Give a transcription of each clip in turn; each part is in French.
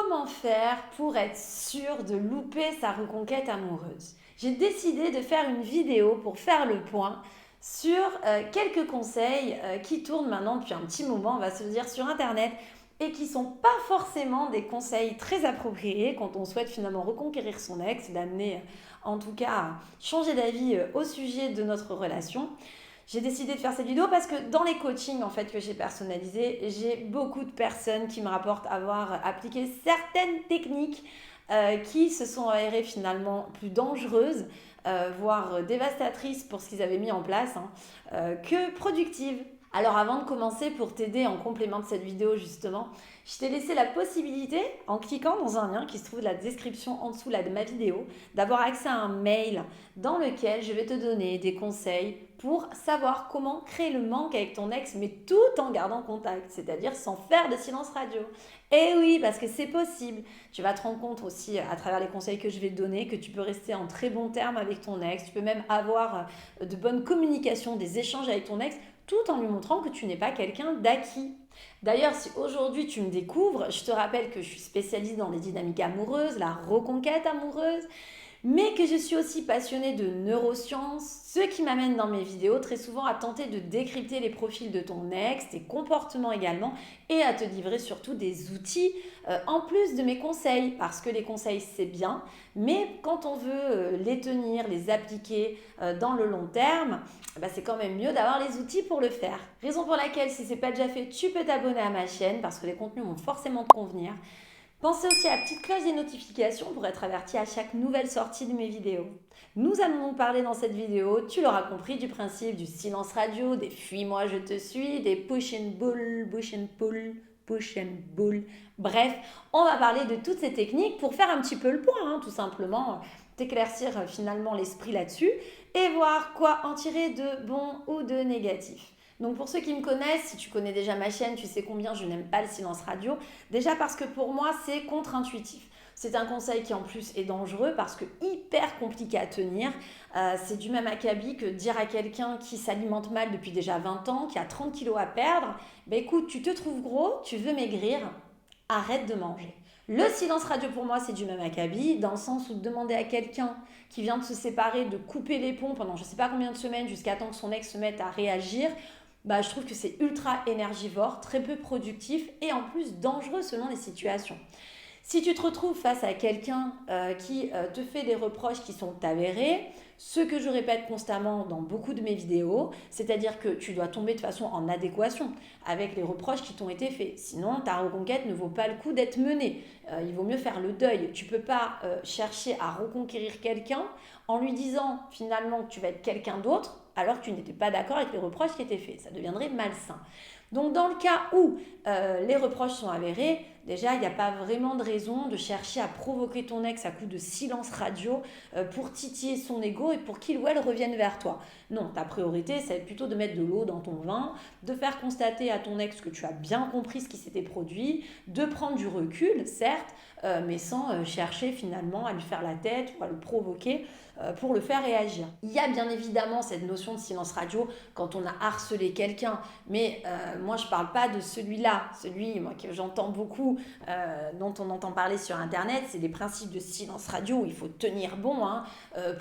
Comment faire pour être sûr de louper sa reconquête amoureuse? J'ai décidé de faire une vidéo pour faire le point sur quelques conseils qui tournent maintenant depuis un petit moment, on va se le dire, sur Internet et qui ne sont pas forcément des conseils très appropriés quand on souhaite finalement reconquérir son ex, l'amener en tout cas à changer d'avis au sujet de notre relation. J'ai décidé de faire cette vidéo parce que dans les coachings en fait que j'ai personnalisés, j'ai beaucoup de personnes qui me rapportent avoir appliqué certaines techniques qui se sont avérées finalement plus dangereuses, voire dévastatrices pour ce qu'ils avaient mis en place, que productives. Alors avant de commencer, pour t'aider en complément de cette vidéo justement, je t'ai laissé la possibilité, en cliquant dans un lien qui se trouve dans la description en dessous là, de ma vidéo, d'avoir accès à un mail dans lequel je vais te donner des conseils pour savoir comment créer le manque avec ton ex, mais tout en gardant contact, c'est-à-dire sans faire de silence radio. Et oui, parce que c'est possible. Tu vas te rendre compte aussi à travers les conseils que je vais te donner que tu peux rester en très bons termes avec ton ex, tu peux même avoir de bonnes communications, des échanges avec ton ex, tout en lui montrant que tu n'es pas quelqu'un d'acquis. D'ailleurs, si aujourd'hui tu me découvres, je te rappelle que je suis spécialiste dans les dynamiques amoureuses, la reconquête amoureuse, mais que je suis aussi passionnée de neurosciences, ce qui m'amène dans mes vidéos très souvent à tenter de décrypter les profils de ton ex, tes comportements également, et à te livrer surtout des outils en plus de mes conseils, parce que les conseils c'est bien, mais quand on veut les tenir, les appliquer dans le long terme, c'est quand même mieux d'avoir les outils pour le faire. Raison pour laquelle, si ce n'est pas déjà fait, tu peux t'abonner à ma chaîne, parce que les contenus vont forcément te convenir. Pensez aussi à la petite cloche des notifications pour être averti à chaque nouvelle sortie de mes vidéos. Nous allons donc parler dans cette vidéo, tu l'auras compris, du principe du silence radio, des fuis-moi je te suis, des push and pull, push and pull, push and pull. Bref, on va parler de toutes ces techniques pour faire un petit peu le point, tout simplement, t'éclaircir finalement l'esprit là-dessus et voir quoi en tirer de bon ou de négatif. Donc pour ceux qui me connaissent, si tu connais déjà ma chaîne, tu sais combien je n'aime pas le silence radio. Déjà parce que pour moi, c'est contre-intuitif. C'est un conseil qui en plus est dangereux parce que hyper compliqué à tenir. C'est du même acabit que dire à quelqu'un qui s'alimente mal depuis déjà 20 ans, qui a 30 kilos à perdre, écoute, tu te trouves gros, tu veux maigrir, arrête de manger. Le silence radio pour moi, c'est du même acabit, dans le sens où demander à quelqu'un qui vient de se séparer de couper les ponts pendant je ne sais pas combien de semaines jusqu'à temps que son ex se mette à réagir, je trouve que c'est ultra énergivore, très peu productif et en plus dangereux selon les situations. Si tu te retrouves face à quelqu'un qui te fait des reproches qui sont avérés, ce que je répète constamment dans beaucoup de mes vidéos, c'est-à-dire que tu dois tomber de façon en adéquation avec les reproches qui t'ont été faits. Sinon, ta reconquête ne vaut pas le coup d'être menée. Il vaut mieux faire le deuil. Tu ne peux pas chercher à reconquérir quelqu'un en lui disant finalement que tu vas être quelqu'un d'autre alors que tu n'étais pas d'accord avec les reproches qui étaient faits. Ça deviendrait malsain. Donc dans le cas où les reproches sont avérés, déjà il n'y a pas vraiment de raison de chercher à provoquer ton ex à coup de silence radio pour titiller son ego et pour qu'il ou elle revienne vers toi. Non, ta priorité c'est plutôt de mettre de l'eau dans ton vin, de faire constater à ton ex que tu as bien compris ce qui s'était produit, de prendre du recul, certes, mais sans chercher finalement à lui faire la tête ou à le provoquer pour le faire réagir. Il y a bien évidemment cette notion de silence radio quand on a harcelé quelqu'un, mais moi je parle pas de celui-là, celui moi, que j'entends beaucoup, dont on entend parler sur internet, c'est des principes de silence radio où il faut tenir bon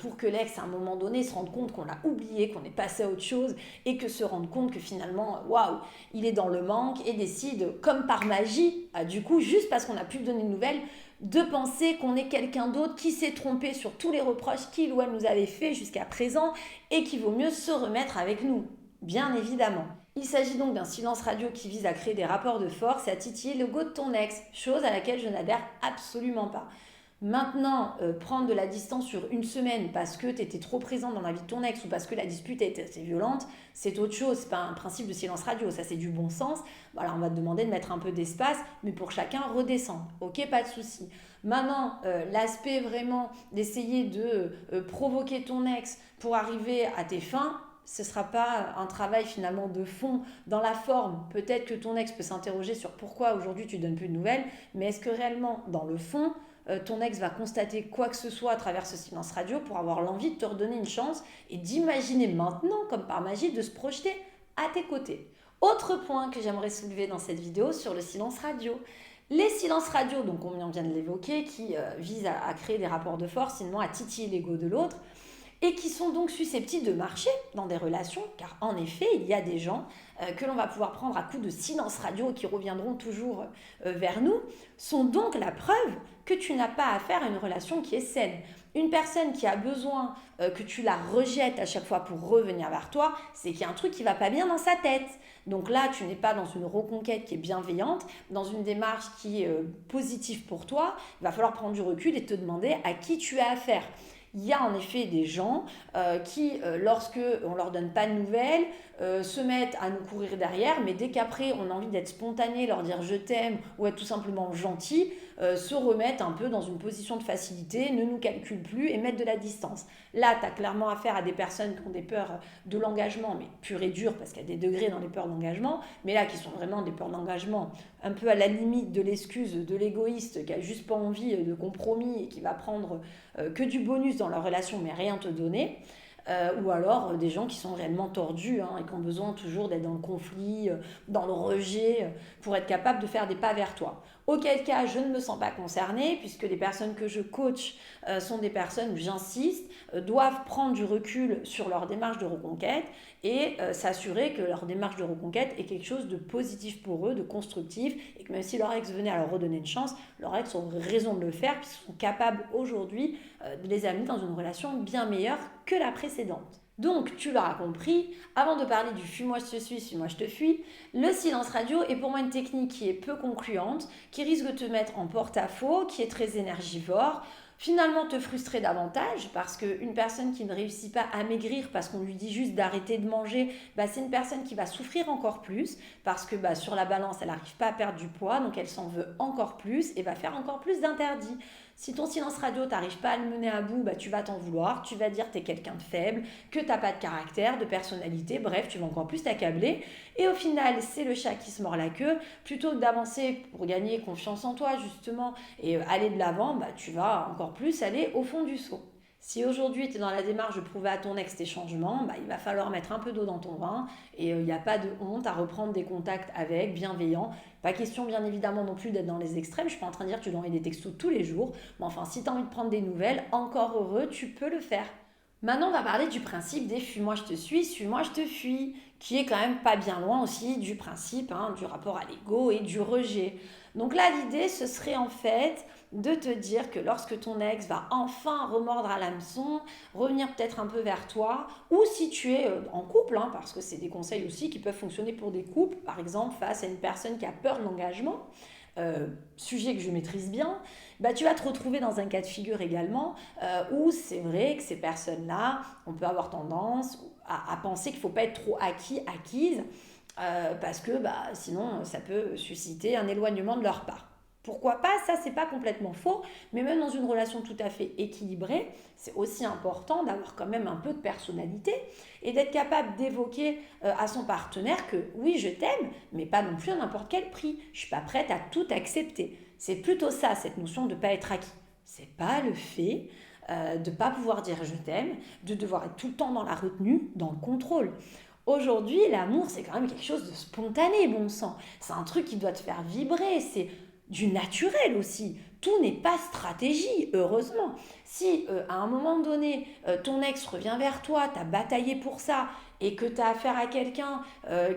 pour que l'ex à un moment donné se rende compte qu'on l'a oublié, qu'on est passé à autre chose et que se rende compte que finalement, waouh, il est dans le manque et décide comme par magie, du coup juste parce qu'on a pu lui donner une nouvelle, de penser qu'on est quelqu'un d'autre qui s'est trompé sur tous les reproches qu'il ou elle nous avait fait jusqu'à présent et qu'il vaut mieux se remettre avec nous, bien évidemment. Il s'agit donc d'un silence radio qui vise à créer des rapports de force et à titiller l'ego de ton ex, chose à laquelle je n'adhère absolument pas. Maintenant, prendre de la distance sur une semaine parce que tu étais trop présent dans la vie de ton ex ou parce que la dispute a été assez violente, c'est autre chose, c'est pas un principe de silence radio, ça c'est du bon sens. Voilà, on va te demander de mettre un peu d'espace, mais pour chacun redescendre, ok, pas de souci. Maintenant, l'aspect vraiment d'essayer de provoquer ton ex pour arriver à tes fins, ce ne sera pas un travail finalement de fond dans la forme. Peut-être que ton ex peut s'interroger sur pourquoi aujourd'hui tu ne donnes plus de nouvelles, mais est-ce que réellement dans le fond, ton ex va constater quoi que ce soit à travers ce silence radio pour avoir l'envie de te redonner une chance et d'imaginer maintenant, comme par magie, de se projeter à tes côtés. Autre point que j'aimerais soulever dans cette vidéo sur le silence radio, Les silences radio, donc on vient de l'évoquer, qui visent à créer des rapports de force, sinon à titiller l'ego de l'autre, et qui sont donc susceptibles de marcher dans des relations, car en effet, il y a des gens que l'on va pouvoir prendre à coups de silence radio, qui reviendront toujours vers nous, sont donc la preuve que tu n'as pas affaire à une relation qui est saine. Une personne qui a besoin que tu la rejettes à chaque fois pour revenir vers toi, c'est qu'il y a un truc qui ne va pas bien dans sa tête. Donc là, tu n'es pas dans une reconquête qui est bienveillante, dans une démarche qui est positive pour toi. Il va falloir prendre du recul et te demander à qui tu as affaire. Il y a en effet des gens qui, lorsque on leur donne pas de nouvelles, se mettent à nous courir derrière, mais dès qu'après on a envie d'être spontané, leur dire je t'aime ou être tout simplement gentil, se remettent un peu dans une position de facilité, ne nous calculent plus et mettent de la distance. Là, tu as clairement affaire à des personnes qui ont des peurs de l'engagement, mais pure et dure, parce qu'il y a des degrés dans les peurs d'engagement, mais là qui sont vraiment des peurs d'engagement un peu à la limite de l'excuse de l'égoïste qui a juste pas envie de compromis et qui va prendre que du bonus dans leur relation mais rien te donner. Ou alors des gens qui sont réellement tordus et qui ont besoin toujours d'être dans le conflit, dans le rejet, pour être capable de faire des pas vers toi. Auquel cas, je ne me sens pas concernée, puisque les personnes que je coach sont des personnes où j'insiste, doivent prendre du recul sur leur démarche de reconquête et s'assurer que leur démarche de reconquête est quelque chose de positif pour eux, de constructif, et que même si leur ex venait à leur redonner une chance, leur ex ont raison de le faire, puisqu'ils sont capables aujourd'hui de les amener dans une relation bien meilleure que la précédente. Donc, tu l'auras compris, avant de parler du fuis-moi je te suis, suis-moi je te fuis, le silence radio est pour moi une technique qui est peu concluante, qui risque de te mettre en porte-à-faux, qui est très énergivore, finalement te frustrer davantage parce qu'une personne qui ne réussit pas à maigrir parce qu'on lui dit juste d'arrêter de manger, c'est une personne qui va souffrir encore plus parce que sur la balance elle n'arrive pas à perdre du poids, donc elle s'en veut encore plus et va faire encore plus d'interdits. Si ton silence radio t'arrive pas à le mener à bout, tu vas t'en vouloir, tu vas dire que tu es quelqu'un de faible, que tu n'as pas de caractère, de personnalité, bref, tu vas encore plus t'accabler. Et au final, c'est le chat qui se mord la queue. Plutôt que d'avancer pour gagner confiance en toi, justement, et aller de l'avant, tu vas encore plus aller au fond du seau. Si aujourd'hui tu es dans la démarche de prouver à ton ex tes changements, il va falloir mettre un peu d'eau dans ton vin et il n'y a pas de honte à reprendre des contacts avec, bienveillant. Pas question bien évidemment non plus d'être dans les extrêmes, je suis pas en train de dire que tu dois envoyer des textos tous les jours, mais enfin si tu as envie de prendre des nouvelles, encore heureux, tu peux le faire. Maintenant, on va parler du principe des fuis-moi je te suis-moi je te fuis, qui est quand même pas bien loin aussi du principe du rapport à l'ego et du rejet. Donc là, l'idée, ce serait en fait de te dire que lorsque ton ex va enfin remordre à l'hameçon, revenir peut-être un peu vers toi, ou si tu es en couple, parce que c'est des conseils aussi qui peuvent fonctionner pour des couples, par exemple face à une personne qui a peur de l'engagement, sujet que je maîtrise bien, tu vas te retrouver dans un cas de figure également où c'est vrai que ces personnes-là, on peut avoir tendance à penser qu'il ne faut pas être trop acquise, parce que sinon ça peut susciter un éloignement de leur part. Pourquoi pas, ça c'est pas complètement faux, mais même dans une relation tout à fait équilibrée, c'est aussi important d'avoir quand même un peu de personnalité et d'être capable d'évoquer à son partenaire que oui je t'aime, mais pas non plus à n'importe quel prix, je suis pas prête à tout accepter. C'est plutôt ça, cette notion de ne pas être acquis. C'est pas le fait de ne pas pouvoir dire je t'aime, de devoir être tout le temps dans la retenue, dans le contrôle. Aujourd'hui, l'amour, c'est quand même quelque chose de spontané, bon sang. C'est un truc qui doit te faire vibrer, c'est du naturel aussi. Tout n'est pas stratégie, heureusement. Si à un moment donné, ton ex revient vers toi, tu as bataillé pour ça, et que tu as affaire à quelqu'un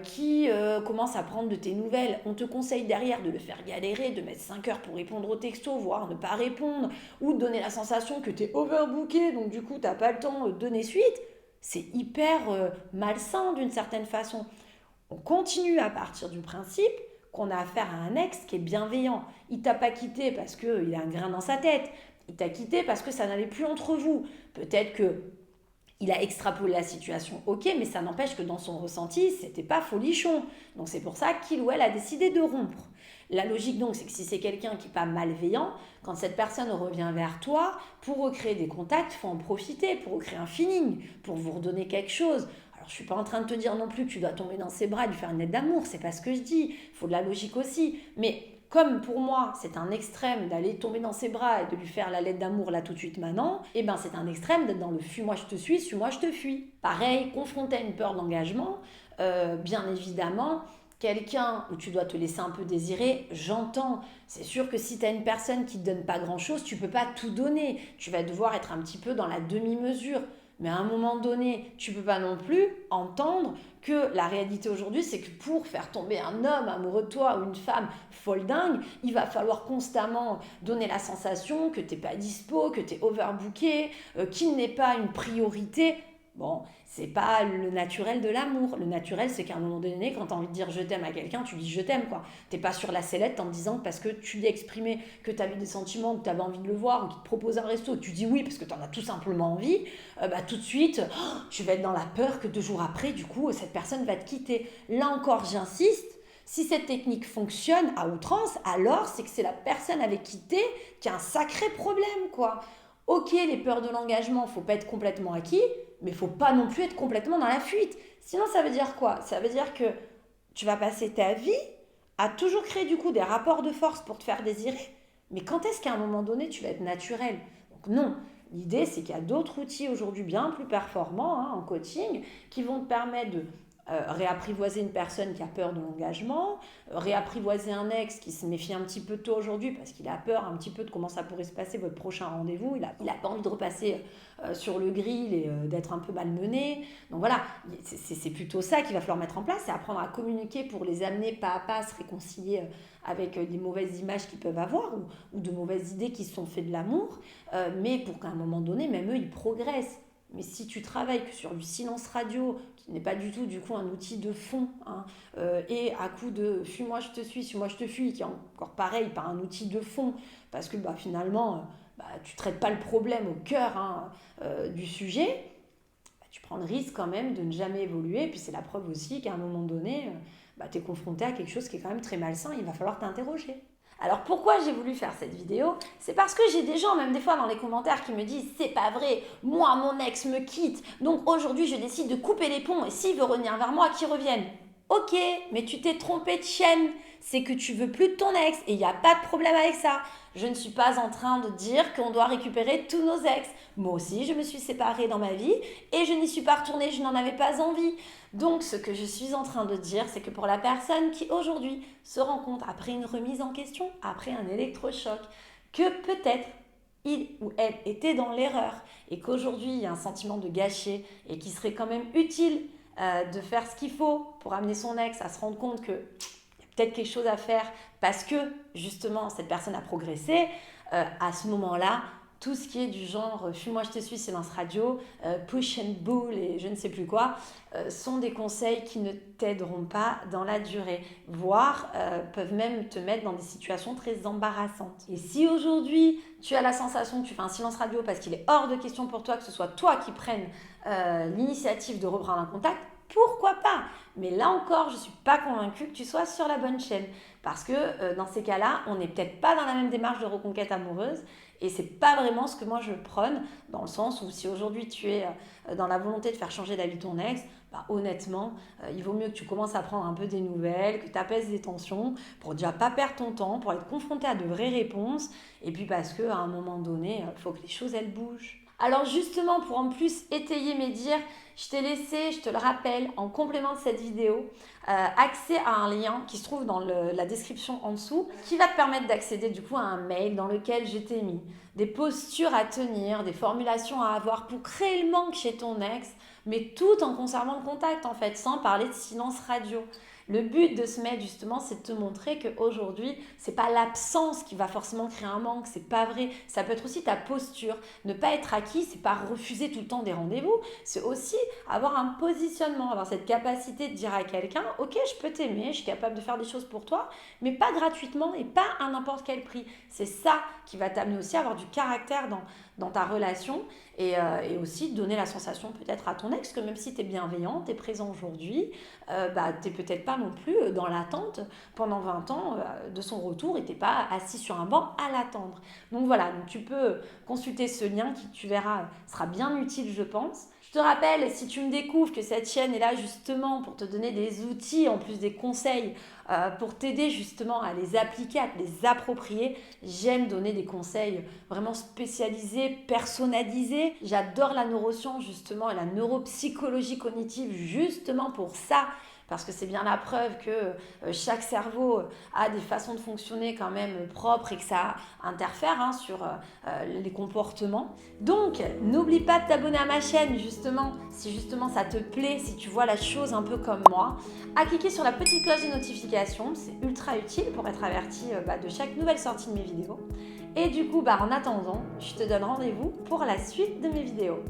qui commence à prendre de tes nouvelles, on te conseille derrière de le faire galérer, de mettre 5 heures pour répondre aux textos, voire ne pas répondre, ou de donner la sensation que tu es overbooké, donc du coup tu n'as pas le temps de donner suite, c'est hyper malsain d'une certaine façon. On continue à partir du principe qu'on a affaire à un ex qui est bienveillant. Il t'a pas quitté parce qu'il a un grain dans sa tête. Il t'a quitté parce que ça n'allait plus entre vous. Peut-être que il a extrapolé la situation, ok, mais ça n'empêche que dans son ressenti, c'était pas folichon. Donc c'est pour ça qu'il ou elle a décidé de rompre. La logique donc, c'est que si c'est quelqu'un qui n'est pas malveillant, quand cette personne revient vers toi, pour recréer des contacts, il faut en profiter, pour recréer un feeling, pour vous redonner quelque chose. Alors je ne suis pas en train de te dire non plus que tu dois tomber dans ses bras et lui faire une lettre d'amour, c'est pas ce que je dis, il faut de la logique aussi. Mais comme pour moi, c'est un extrême d'aller tomber dans ses bras et de lui faire la lettre d'amour là tout de suite maintenant, c'est un extrême d'être dans le fuis-moi je te suis-moi je te fuis. Pareil, confronté à une peur d'engagement, bien évidemment, quelqu'un où tu dois te laisser un peu désirer, j'entends. C'est sûr que si tu as une personne qui ne te donne pas grand-chose, tu ne peux pas tout donner. Tu vas devoir être un petit peu dans la demi-mesure. Mais à un moment donné, tu ne peux pas non plus entendre que la réalité aujourd'hui, c'est que pour faire tomber un homme amoureux de toi ou une femme folle dingue, il va falloir constamment donner la sensation que tu n'es pas dispo, que tu es overbooké, qu'il n'est pas une priorité. Bon, c'est pas le naturel de l'amour. Le naturel, c'est qu'à un moment donné, quand tu as envie de dire je t'aime à quelqu'un, tu dis je t'aime, quoi. T'es pas sur la sellette en te disant parce que tu lui as exprimé que tu avais des sentiments, que tu avais envie de le voir, ou qu'il te propose un resto, tu dis oui parce que tu en as tout simplement envie, tout de suite, tu vas être dans la peur que 2 jours après, du coup, cette personne va te quitter. Là encore, j'insiste, si cette technique fonctionne à outrance, alors c'est que c'est la personne avec qui t'es qui a un sacré problème, quoi. Ok, les peurs de l'engagement, faut pas être complètement acquis, mais il ne faut pas non plus être complètement dans la fuite. Sinon, ça veut dire quoi? Ça veut dire que tu vas passer ta vie à toujours créer du coup des rapports de force pour te faire désirer. Mais quand est-ce qu'à un moment donné, tu vas être naturel? Donc non, l'idée c'est qu'il y a d'autres outils aujourd'hui bien plus performants en coaching qui vont te permettre de réapprivoiser une personne qui a peur de l'engagement, réapprivoiser un ex qui se méfie un petit peu de toi aujourd'hui parce qu'il a peur un petit peu de comment ça pourrait se passer votre prochain rendez-vous, il a pas envie de repasser sur le grill et d'être un peu malmené. Donc voilà, c'est plutôt ça qu'il va falloir mettre en place, c'est apprendre à communiquer pour les amener pas à pas à se réconcilier avec des mauvaises images qu'ils peuvent avoir ou de mauvaises idées qui se sont faites de l'amour, mais pour qu'à un moment donné, même eux, ils progressent. Mais si tu travailles que sur du silence radio, qui n'est pas du tout du coup un outil de fond, et à coup de fuis-moi je te suis, suis-moi je te fuis, qui est encore pareil, pas un outil de fond, parce que finalement, tu ne traites pas le problème au cœur du sujet, tu prends le risque quand même de ne jamais évoluer. Et puis c'est la preuve aussi qu'à un moment donné, tu es confronté à quelque chose qui est quand même très malsain, il va falloir t'interroger. Alors pourquoi j'ai voulu faire cette vidéo? C'est parce que j'ai des gens, même des fois dans les commentaires, qui me disent « C'est pas vrai, moi mon ex me quitte, donc aujourd'hui je décide de couper les ponts et s'il veut revenir vers moi, qu'il revienne. » Ok, mais tu t'es trompé de chaîne, c'est que tu veux plus de ton ex et il n'y a pas de problème avec ça. Je ne suis pas en train de dire qu'on doit récupérer tous nos ex. Moi aussi, je me suis séparée dans ma vie et je n'y suis pas retournée, je n'en avais pas envie. Donc, ce que je suis en train de dire, c'est que pour la personne qui aujourd'hui se rend compte, après une remise en question, après un électrochoc, que peut-être il ou elle était dans l'erreur et qu'aujourd'hui, il y a un sentiment de gâcher et qu'il serait quand même utile de faire ce qu'il faut pour amener son ex à se rendre compte que peut-être quelque chose à faire parce que justement cette personne a progressé, à ce moment-là, tout ce qui est du genre fuis-moi je te suis, silence radio, push and bull et je ne sais plus quoi, sont des conseils qui ne t'aideront pas dans la durée, voire peuvent même te mettre dans des situations très embarrassantes. Et si aujourd'hui tu as la sensation que tu fais un silence radio parce qu'il est hors de question pour toi que ce soit toi qui prennes l'initiative de reprendre un contact, pourquoi pas? Mais là encore, je ne suis pas convaincue que tu sois sur la bonne chaîne. Parce que dans ces cas-là, on n'est peut-être pas dans la même démarche de reconquête amoureuse. Et ce n'est pas vraiment ce que moi je prône, dans le sens où si aujourd'hui tu es dans la volonté de faire changer la vie de ton ex, honnêtement, il vaut mieux que tu commences à prendre un peu des nouvelles, que tu apaises les tensions, pour déjà pas perdre ton temps, pour être confronté à de vraies réponses. Et puis parce qu'à un moment donné, il faut que les choses elles bougent. Alors justement, pour en plus étayer mes dires, je t'ai laissé, je te le rappelle, en complément de cette vidéo, accès à un lien qui se trouve dans la description en dessous, qui va te permettre d'accéder du coup à un mail dans lequel je t'ai mis des postures à tenir, des formulations à avoir pour créer le manque chez ton ex, mais tout en conservant le contact en fait, sans parler de silence radio. Le but de ce mail justement, c'est de te montrer qu'aujourd'hui, c'est pas l'absence qui va forcément créer un manque, c'est pas vrai. Ça peut être aussi ta posture. Ne pas être acquis, c'est pas refuser tout le temps des rendez-vous, c'est aussi avoir un positionnement, avoir cette capacité de dire à quelqu'un, ok, je peux t'aimer, je suis capable de faire des choses pour toi, mais pas gratuitement et pas à n'importe quel prix. C'est ça qui va t'amener aussi à avoir du caractère dans ta relation et aussi donner la sensation peut-être à ton ex que même si tu es bienveillant, tu es présent aujourd'hui, tu n'es peut-être pas non plus dans l'attente pendant 20 ans de son retour et tu n'es pas assis sur un banc à l'attendre. Donc voilà, donc tu peux consulter ce lien qui, tu verras, sera bien utile je pense. Je te rappelle, si tu me découvres, que cette chaîne est là justement pour te donner des outils, en plus des conseils, pour t'aider justement à les appliquer, à te les approprier. J'aime donner des conseils vraiment spécialisés, personnalisés. J'adore la neuroscience justement et la neuropsychologie cognitive justement pour ça. parce que c'est bien la preuve que chaque cerveau a des façons de fonctionner quand même propres et que ça interfère sur les comportements. Donc, n'oublie pas de t'abonner à ma chaîne justement, si justement ça te plaît, si tu vois la chose un peu comme moi, à cliquer sur la petite cloche de notification, c'est ultra utile pour être averti de chaque nouvelle sortie de mes vidéos. Et du coup, en attendant, je te donne rendez-vous pour la suite de mes vidéos.